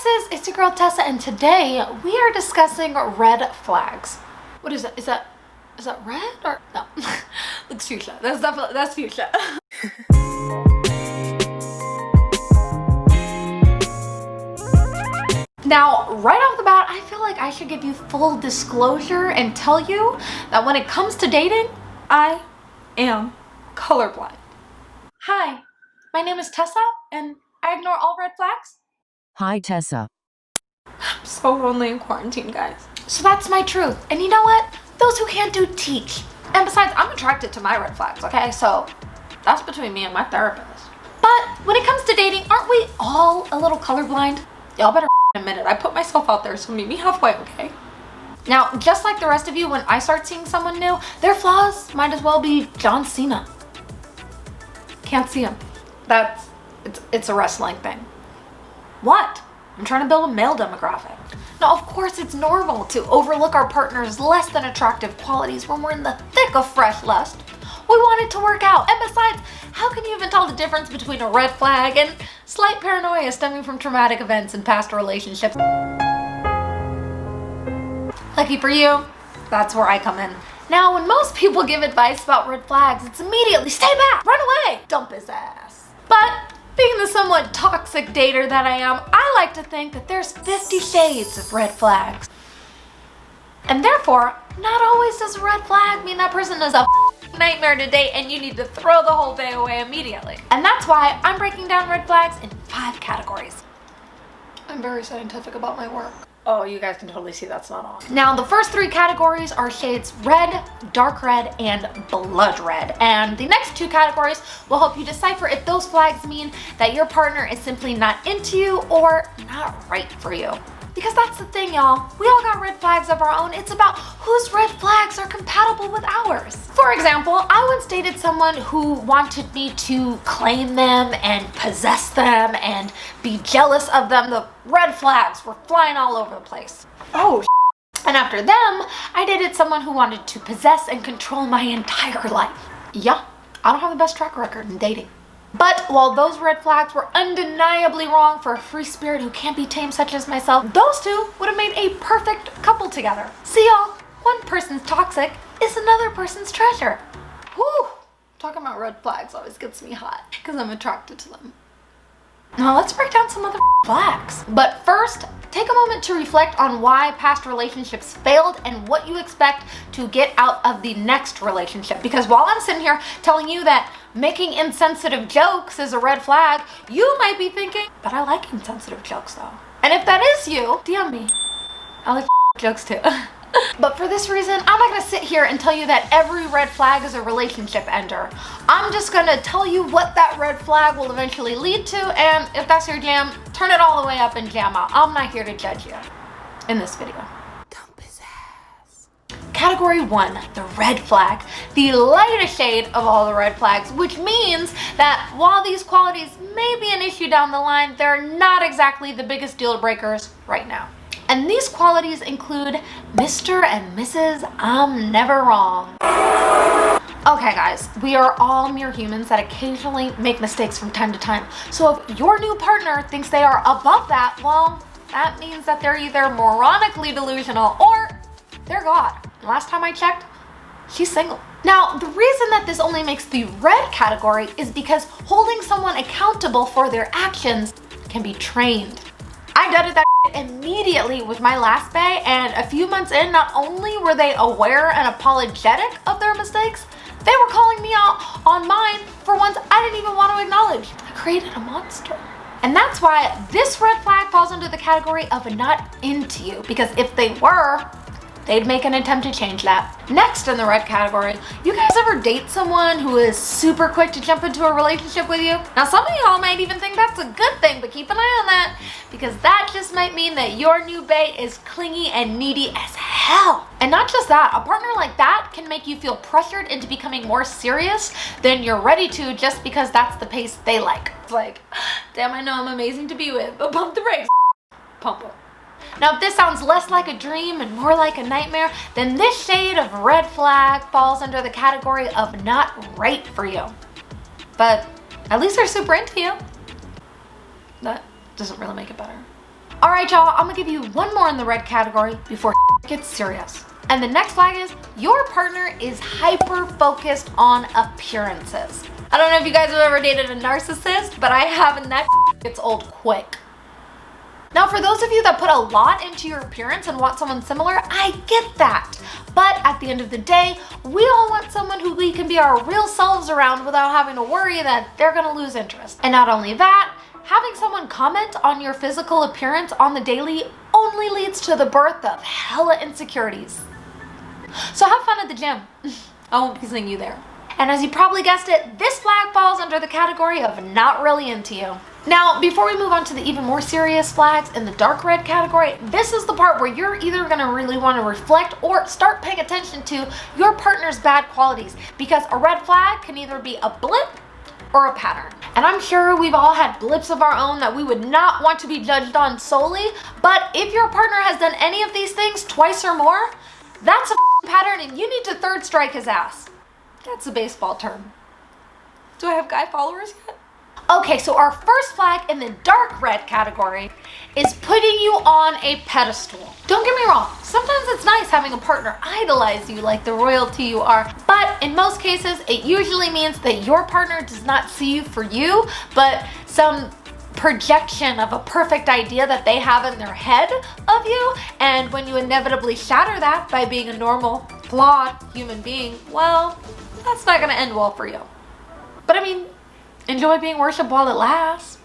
Texas, it's your girl Tessa, and today we are discussing red flags. What is that? Is that red or no? Looks fuchsia. That's fuchsia. Now, right off the bat, I feel like I should give you full disclosure and tell you that when it comes to dating, I am colorblind. Hi, my name is Tessa, and I ignore all red flags. Hi, Tessa. I'm so lonely in quarantine, guys. So that's my truth. And you know what? Those who can't do teach. And besides, I'm attracted to my red flags, okay? So that's between me and my therapist. But when it comes to dating, aren't we all a little colorblind? Y'all better admit it. I put myself out there, so meet me halfway, okay? Now, just like the rest of you, when I start seeing someone new, their flaws might as well be John Cena. Can't see him. It's a wrestling thing. What? I'm trying to build a male demographic. Now, of course, it's normal to overlook our partner's less than attractive qualities when we're in the thick of fresh lust. We want it to work out. And besides, how can you even tell the difference between a red flag and slight paranoia stemming from traumatic events in past relationships? Lucky for you, that's where I come in. Now, when most people give advice about red flags, it's immediately stay back, run away, dump his ass. But being the somewhat toxic dater that I am, I like to think that there's 50 shades of red flags. And therefore, not always does a red flag mean that person is a nightmare to date and you need to throw the whole day away immediately. And that's why I'm breaking down red flags in 5 categories. I'm very scientific about my work. Oh, you guys can totally see that's not on. Now, the first 3 categories are shades red, dark red, and blood red. And the next 2 categories will help you decipher if those flags mean that your partner is simply not into you or not right for you. Because that's the thing, y'all. We all got red flags of our own. It's about whose red flags are compatible with ours. For example, I once dated someone who wanted me to claim them and possess them and be jealous of them. The red flags were flying all over the place. Oh, and after them, I dated someone who wanted to possess and control my entire life. Yeah, I don't have the best track record in dating. But while those red flags were undeniably wrong for a free spirit who can't be tamed such as myself, those two would have made a perfect couple together. See y'all, one person's toxic is another person's treasure. Whew, talking about red flags always gets me hot because I'm attracted to them. Now let's break down some other flags. But first, take a moment to reflect on why past relationships failed and what you expect to get out of the next relationship. Because while I'm sitting here telling you that making insensitive jokes is a red flag, you might be thinking, but I like insensitive jokes though. And if that is you, DM me. I like jokes too. But for this reason, I'm not gonna sit here and tell you that every red flag is a relationship ender. I'm just gonna tell you what that red flag will eventually lead to, and if that's your jam, turn it all the way up and jam out. I'm not here to judge you in this video. Dump his ass. Category 1, the red flag. The lightest shade of all the red flags, which means that while these qualities may be an issue down the line, they're not exactly the biggest deal breakers right now. And these qualities include Mr. and Mrs. I'm never wrong. Okay guys, we are all mere humans that occasionally make mistakes from time to time. So if your new partner thinks they are above that, well, that means that they're either moronically delusional or they're God. And last time I checked, she's single. Now, the reason that this only makes the red category is because holding someone accountable for their actions can be trained. I gutted that immediately with my last bae, and a few months in, not only were they aware and apologetic of their mistakes, they were calling me out on mine for ones I didn't even want to acknowledge. I created a monster. And that's why this red flag falls under the category of not into you, because if they were, they'd make an attempt to change that. Next in the red category, you guys ever date someone who is super quick to jump into a relationship with you? Now some of y'all might even think that's a good thing, but keep an eye on that, because that just might mean that your new bae is clingy and needy as hell. And not just that, a partner like that can make you feel pressured into becoming more serious than you're ready to just because that's the pace they like. It's like, damn, I know I'm amazing to be with, but pump the brakes. Pump them. Now, if this sounds less like a dream and more like a nightmare, then this shade of red flag falls under the category of not right for you. But at least they're super into you. That doesn't really make it better. All right, y'all, I'm gonna give you one more in the red category before gets serious. And the next flag is your partner is hyper focused on appearances. I don't know if you guys have ever dated a narcissist, but I have, and that gets old quick. Now, for those of you that put a lot into your appearance and want someone similar, I get that. But at the end of the day, we all want someone who we can be our real selves around without having to worry that they're gonna lose interest. And not only that, having someone comment on your physical appearance on the daily only leads to the birth of hella insecurities. So have fun at the gym. I won't be seeing you there. And as you probably guessed it, this flag falls under the category of not really into you. Now, before we move on to the even more serious flags in the dark red category, this is the part where you're either gonna really wanna reflect or start paying attention to your partner's bad qualities, because a red flag can either be a blip or a pattern. And I'm sure we've all had blips of our own that we would not want to be judged on solely, but if your partner has done any of these things twice or more, that's a pattern and you need to third strike his ass. That's a baseball term. Do I have guy followers yet? Okay, so our first flag in the dark red category is putting you on a pedestal. Don't get me wrong, sometimes it's nice having a partner idolize you like the royalty you are, but in most cases, it usually means that your partner does not see you for you, but some projection of a perfect idea that they have in their head of you, and when you inevitably shatter that by being a normal, flawed human being, well, that's not gonna end well for you. But I mean, enjoy being worshipped while it lasts.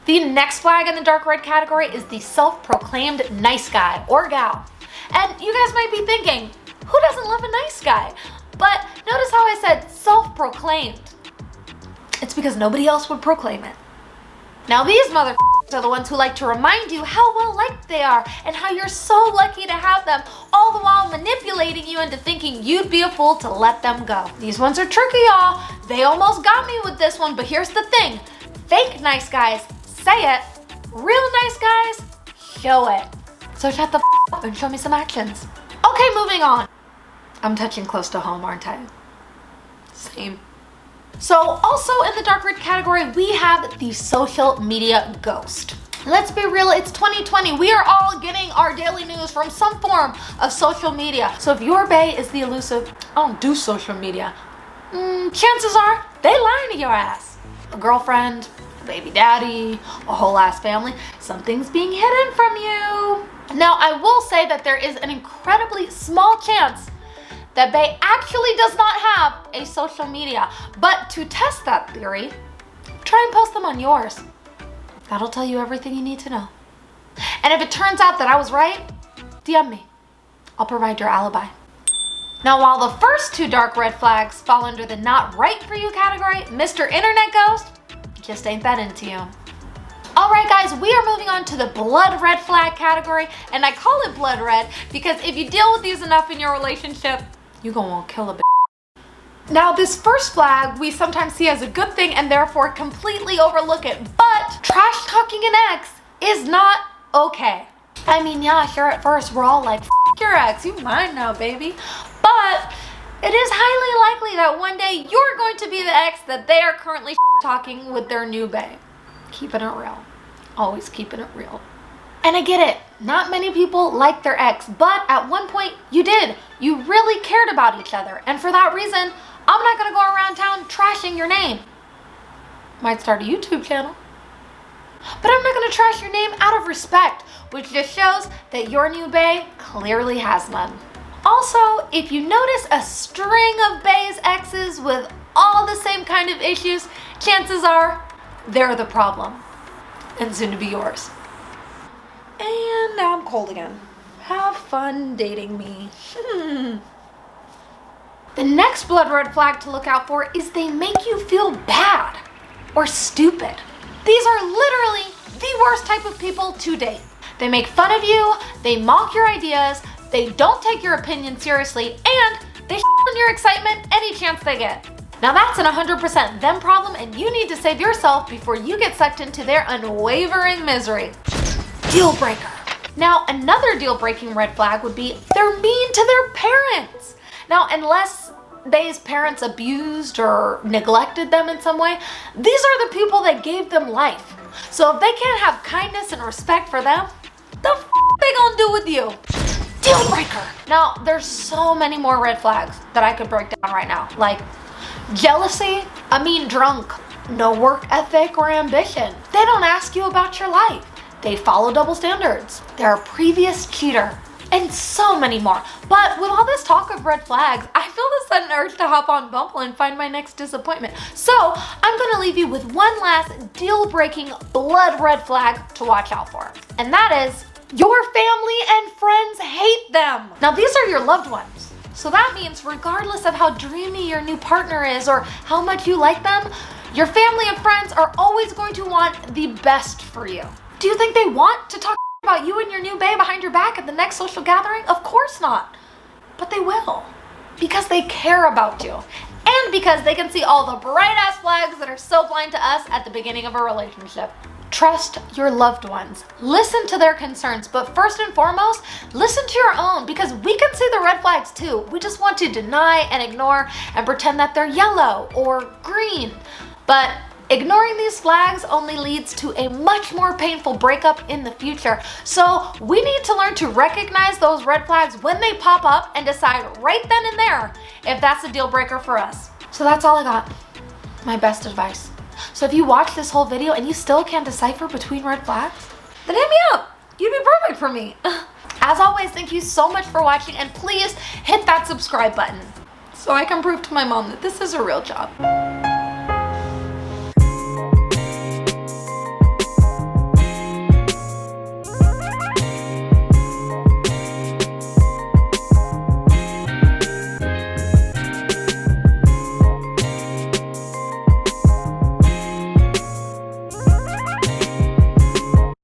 The next flag in the dark red category is the self-proclaimed nice guy or gal. And you guys might be thinking, who doesn't love a nice guy? But notice how I said self-proclaimed. It's because nobody else would proclaim it. Now these motherfuckers are the ones who like to remind you how well liked they are and how you're so lucky to have them, all the while manipulating you into thinking you'd be a fool to let them go. These ones are tricky, y'all. They almost got me with this one, but here's the thing. Fake nice guys say it. Real nice guys show it. So shut the up and show me some actions. Okay, moving on. I'm touching close to home, aren't I? Same. So also in the dark red category, we have the social media ghost. Let's be real, it's 2020. We are all getting our daily news from some form of social media. So if your bae is the elusive, I don't do social media, chances are they lying to your ass. A girlfriend, a baby daddy, a whole ass family, something's being hidden from you. Now I will say that there is an incredibly small chance that bae actually does not have a social media. But to test that theory, try and post them on yours. That'll tell you everything you need to know. And if it turns out that I was right, DM me. I'll provide your alibi. Now, while the first two dark red flags fall under the not right for you category, Mr. Internet Ghost just ain't that into you. All right, guys, we are moving on to the blood red flag category, and I call it blood red because if you deal with these enough in your relationship, you're gonna want to kill a bitch. Now, this first flag we sometimes see as a good thing and therefore completely overlook it, but trash talking an ex is not okay. I mean, yeah, sure, at first we're all like, F your ex, you mine now, baby. But it is highly likely that one day you're going to be the ex that they are currently talking with their new bae. Keeping it real. Always keeping it real. And I get it, not many people like their ex, but at one point you did. You really cared about each other. And for that reason, I'm not gonna go around town trashing your name. Might start a YouTube channel. But I'm not gonna trash your name out of respect, which just shows that your new bae clearly has none. Also, if you notice a string of bae's exes with all the same kind of issues, chances are they're the problem. And soon to be yours. And now I'm cold again. Have fun dating me. The next blood red flag to look out for is they make you feel bad or stupid. These are literally the worst type of people to date. They make fun of you, they mock your ideas, they don't take your opinion seriously, and they on your excitement any chance they get. Now that's an 100% them problem, and you need to save yourself before you get sucked into their unwavering misery. Deal breaker. Now, another deal-breaking red flag would be they're mean to their parents. Now, unless these parents abused or neglected them in some way, these are the people that gave them life. So if they can't have kindness and respect for them, the f they gonna do with you? Deal breaker. Now, there's so many more red flags that I could break down right now. Like jealousy, a mean drunk, no work ethic or ambition. They don't ask you about your life. They follow double standards. They're a previous cheater. And so many more. But with all this talk of red flags, I feel the sudden urge to hop on Bumble and find my next disappointment. So I'm gonna leave you with one last deal-breaking blood red flag to watch out for. And that is, your family and friends hate them. Now these are your loved ones. So that means regardless of how dreamy your new partner is or how much you like them, your family and friends are always going to want the best for you. Do you think they want to talk about you and your new bae behind your back at the next social gathering? Of course not. But they will. Because they care about you. And because they can see all the bright ass flags that are so blind to us at the beginning of a relationship. Trust your loved ones. Listen to their concerns, but first and foremost, listen to your own, because we can see the red flags too. We just want to deny and ignore and pretend that they're yellow or green. But ignoring these flags only leads to a much more painful breakup in the future. So we need to learn to recognize those red flags when they pop up and decide right then and there if that's a deal breaker for us. So that's all I got. My best advice. So if you watch this whole video and you still can't decipher between red flags, then hit me up. You'd be perfect for me. As always, thank you so much for watching, and please hit that subscribe button so I can prove to my mom that this is a real job.